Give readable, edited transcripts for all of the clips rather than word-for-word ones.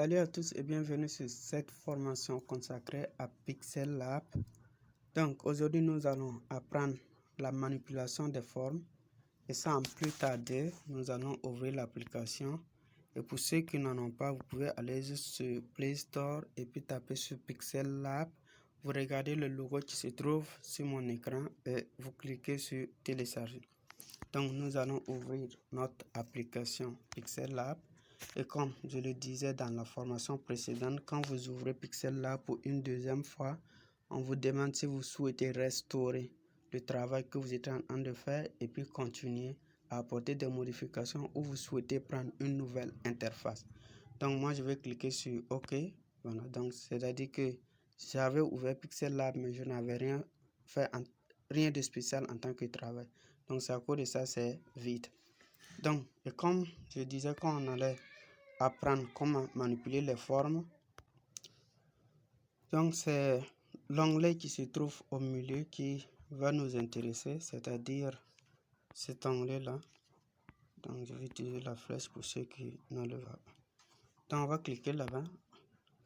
Salut à tous et bienvenue sur cette formation consacrée à Pixel Lab. Donc aujourd'hui nous allons apprendre la manipulation des formes et sans plus tarder nous allons ouvrir l'application. Et pour ceux qui n'en ont pas, vous pouvez aller juste sur Play Store et puis taper sur Pixel Lab. Vous regardez le logo qui se trouve sur mon écran et vous cliquez sur télécharger. Donc nous allons ouvrir notre application Pixel Lab. Et comme je le disais dans la formation précédente, quand vous ouvrez Pixel Lab pour une deuxième fois, on vous demande si vous souhaitez restaurer le travail que vous êtes en train de faire et puis continuer à apporter des modifications ou vous souhaitez prendre une nouvelle interface. Donc moi je vais cliquer sur OK. Voilà, donc c'est-à-dire que j'avais ouvert Pixel Lab mais je n'avais rien de spécial en tant que travail. Donc c'est à cause de ça, c'est vide. Donc, et comme je disais qu'on allait apprendre comment manipuler les formes, donc c'est l'onglet qui se trouve au milieu qui va nous intéresser, c'est-à-dire cet onglet-là. Donc je vais utiliser la flèche pour ceux qui ne le voient pas. Donc on va cliquer là-bas.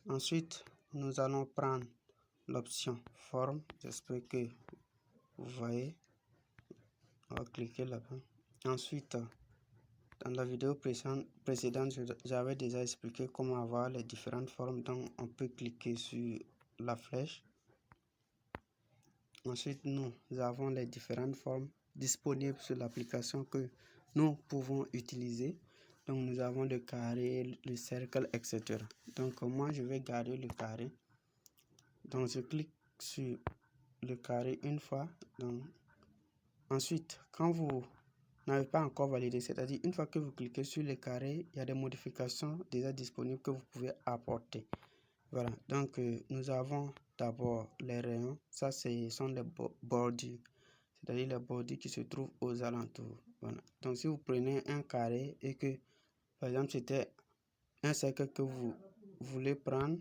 Ensuite, nous allons prendre l'option forme. J'espère que vous voyez. On va cliquer là-bas. Ensuite, dans la vidéo précédente, j'avais déjà expliqué comment avoir les différentes formes. Donc, on peut cliquer sur la flèche. Ensuite, nous avons les différentes formes disponibles sur l'application que nous pouvons utiliser. Donc, nous avons le carré, le cercle, etc. Donc, moi, je vais garder le carré. Donc, je clique sur le carré une fois. Donc, ensuite, quand vous n'avez pas encore validé, c'est-à-dire une fois que vous cliquez sur le carré, il y a des modifications déjà disponibles que vous pouvez apporter. Voilà, donc nous avons d'abord les rayons, ça ce sont les bordures, c'est-à-dire les bordures qui se trouvent aux alentours. Voilà, donc si vous prenez un carré et que par exemple c'était un cercle que vous voulez prendre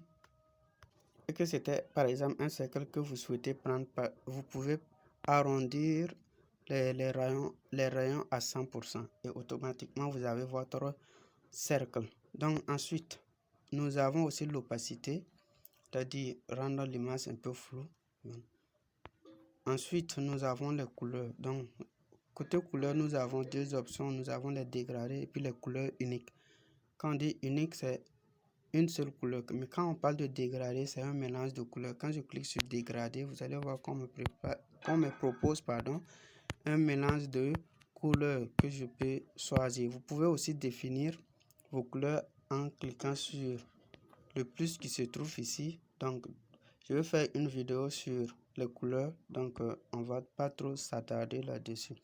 et que c'était par exemple un cercle que vous souhaitez prendre, vous pouvez arrondir les rayons à 100% et automatiquement vous avez votre cercle. Donc ensuite nous avons aussi l'opacité, c'est-à-dire rendre l'image un peu floue. Ensuite nous avons les couleurs. Donc côté couleur nous avons deux options, nous avons les dégradés et puis les couleurs uniques. Quand on dit unique, c'est une seule couleur, mais quand on parle de dégradé, c'est un mélange de couleurs. Quand je clique sur dégradé, vous allez voir qu'on me propose un mélange de couleurs que je peux choisir. Vous pouvez aussi définir vos couleurs en cliquant sur le plus qui se trouve ici. Donc je vais faire une vidéo sur les couleurs, donc on va pas trop s'attarder là-dessus.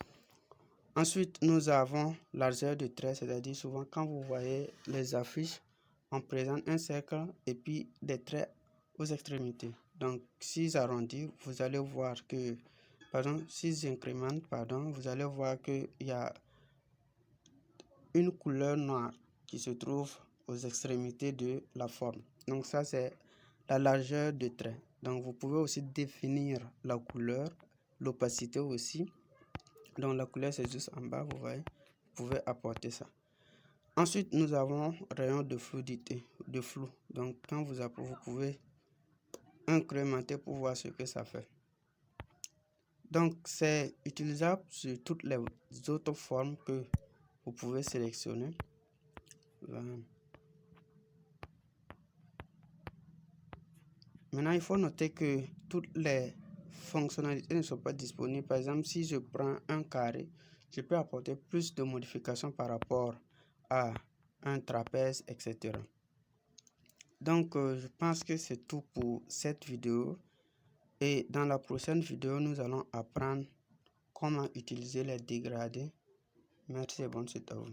Ensuite nous avons largeur de trait, c'est-à-dire souvent quand vous voyez les affiches, on présente un cercle et puis des traits aux extrémités. Donc si j'arrondis, vous allez voir que, pardon, si j'incrémente, pardon, vous allez voir qu'il y a une couleur noire qui se trouve aux extrémités de la forme. Donc ça c'est la largeur de trait. Donc vous pouvez aussi définir la couleur, l'opacité aussi. Donc la couleur c'est juste en bas, vous voyez, vous pouvez apporter ça. Ensuite, nous avons rayon de fluidité, de flou. Donc, quand vous pouvez incrémenter pour voir ce que ça fait. Donc, c'est utilisable sur toutes les autres formes que vous pouvez sélectionner. Voilà. Maintenant, il faut noter que toutes les fonctionnalités ne sont pas disponibles. Par exemple, si je prends un carré, je peux apporter plus de modifications par rapport à un trapèze, etc. Donc, je pense que c'est tout pour cette vidéo. Et dans la prochaine vidéo, nous allons apprendre comment utiliser les dégradés. Merci et bonne suite à vous.